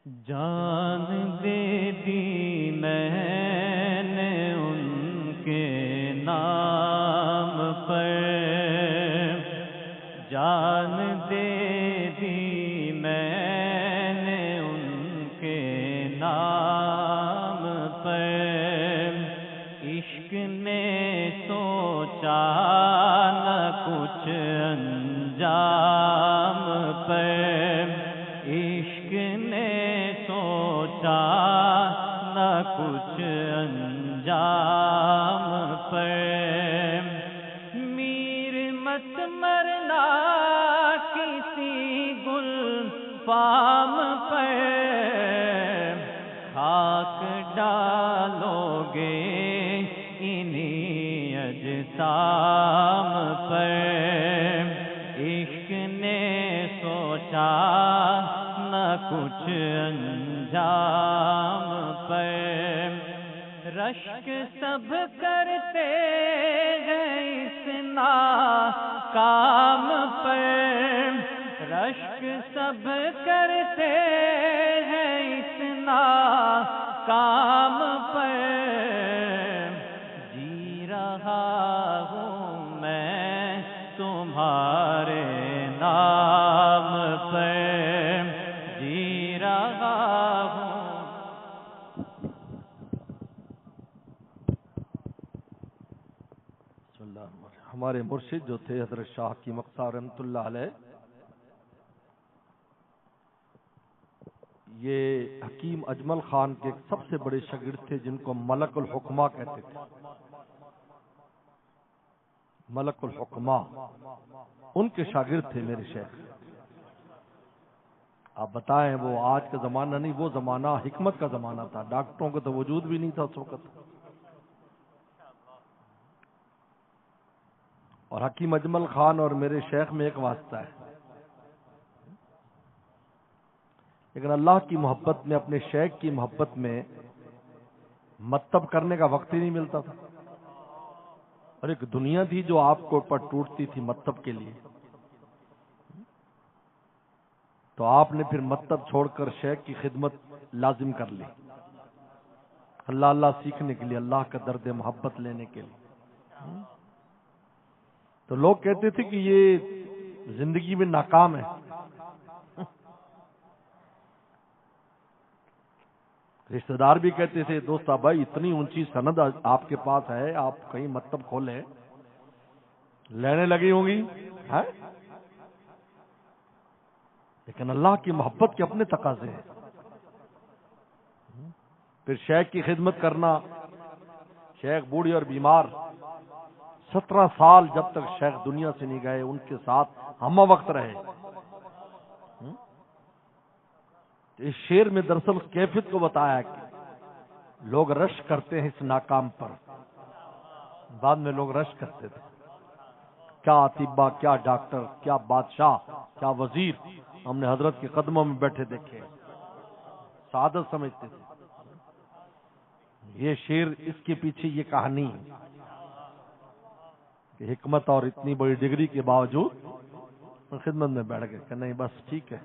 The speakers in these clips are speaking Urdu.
جان دے دی میں نے ان کے نام پر، جان دے دی میں نے ان کے نام پر، عشق نے سوچا نہ کچھ انجام پر، عشق نے سوچا نہ کچھ انجام پر، میر مت مرنا کسی گل فام پر، خاک ڈالو گے انہی اجسام پر، عشق نے سوچا نہ کچھ انجام پر، رشک سب کرتے ہیں اس ناکام پر، رشک سب کرتے ہیں اس ناکام پر، جی رہا ہوں میں تمہارے نام پر، جی رہا ہوں۔ بسم اللہ الرحمن الرحیم۔ ہمارے مرشد جو تھے حضرت شاہ حکیم اقصی رحمۃ اللہ علیہ، یہ حکیم اجمل خان کے سب سے بڑے شاگرد تھے جن کو ملک الحکماء کہتے تھے۔ ملک الحکماء ان کے شاگرد تھے میرے شیخ۔ آپ بتائیں وہ آج کا زمانہ نہیں، وہ زمانہ حکمت کا زمانہ تھا، ڈاکٹروں کا تو وجود بھی نہیں تھا اس وقت۔ اور حکیم اجمل خان اور میرے شیخ میں ایک واسطہ ہے، لیکن اللہ کی محبت میں، اپنے شیخ کی محبت میں مطلب کرنے کا وقت ہی نہیں ملتا تھا، اور ایک دنیا تھی جو آپ کو اوپر ٹوٹتی تھی مطلب کے لیے، تو آپ نے پھر مطلب چھوڑ کر شیخ کی خدمت لازم کر لی، اللہ اللہ سیکھنے کے لیے، اللہ کا درد محبت لینے کے لیے۔ تو لوگ کہتے تھے کہ یہ زندگی میں ناکام ہے، رشتہ دار بھی کہتے تھے دوست بھائی اتنی اونچی سند آپ کے پاس ہے، آپ کہیں مکتب کھولیں، لینے لگی ہوں گی ہے؟ لیکن اللہ کی محبت کے اپنے تقاضے ہیں۔ پھر شیخ کی خدمت کرنا، شیخ بوڑھی اور بیمار، 17 سال جب تک شیخ دنیا سے نہیں گئے ان کے ساتھ ہم وقت رہے۔ اس شعر میں دراصل اس کیفیت کو بتایا کہ لوگ رش کرتے ہیں اس ناکام پر، بعد میں لوگ رش کرتے تھے، کیا اطباء، کیا ڈاکٹر، کیا بادشاہ، کیا وزیر ہم نے حضرت کے قدموں میں بیٹھے دیکھے، سعادت سمجھتے تھے۔ یہ شعر اس کے پیچھے یہ کہانی ہے کہ حکمت اور اتنی بڑی ڈگری کے باوجود خدمت میں بیٹھ گئے کہ نہیں بس ٹھیک ہے،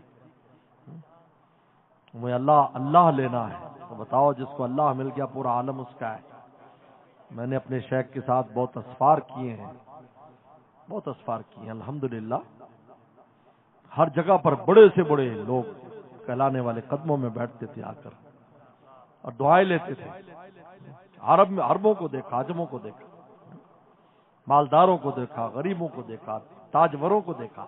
مجھے اللہ لینا ہے، تو بتاؤ جس کو اللہ مل گیا پورا عالم اس کا ہے۔ میں نے اپنے شیخ کے ساتھ بہت اسفار کیے ہیں، بہت اسفار کیے ہیں الحمدللہ، ہر جگہ پر بڑے سے بڑے لوگ کہلانے والے قدموں میں بیٹھتے تھے آ کر اور دعائیں لیتے تھے۔ عرب میں عربوں کو دیکھا، عجموں کو دیکھا، مالداروں کو دیکھا، غریبوں کو دیکھا، تاجوروں کو دیکھا۔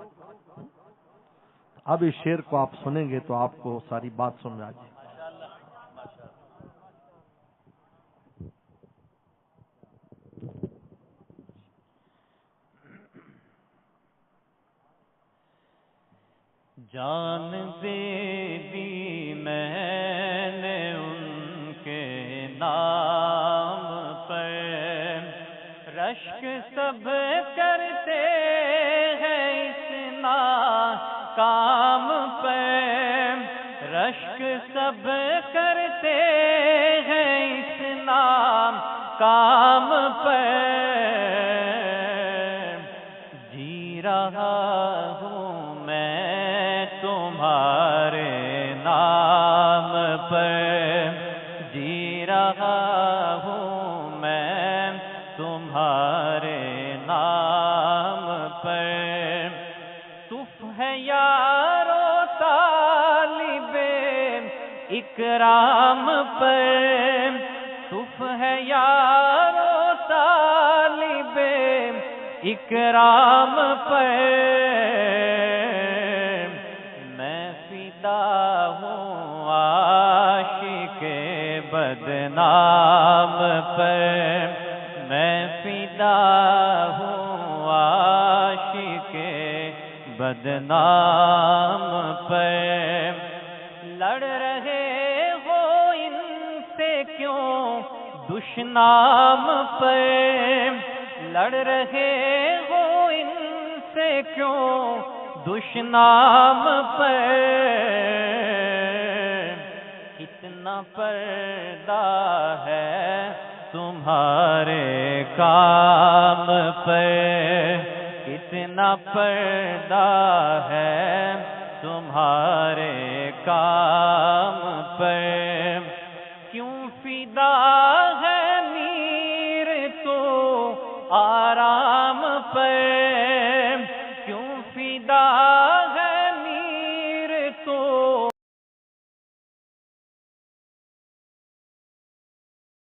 اب اس شعر کو آپ سنیں گے تو آپ کو ساری بات سمجھ آ جائے۔ جان دے دی میں نے ان کے نام پر، رشک سب کرتے ہیں اس ناکام پر، رشک سب کرتے ہیں اس ناکام پر، جی رہا ہوں میں تمہارے نام یارو طالب اکرام پر، تف ہے یارو طالب اکرام پر، میں فدا ہوں عاشق بدنام پر، میں فدا ہوں عاشق بدنام پر، لڑ رہے ہو ان سے کیوں دشنام پر، لڑ رہے ہو ان سے کیوں دشنام پر، کتنا پردہ ہے تمہارے کام پر، کتنا پردہ ہے تمہارے کام پر، کیوں فدا ہے میر تو آرام پر،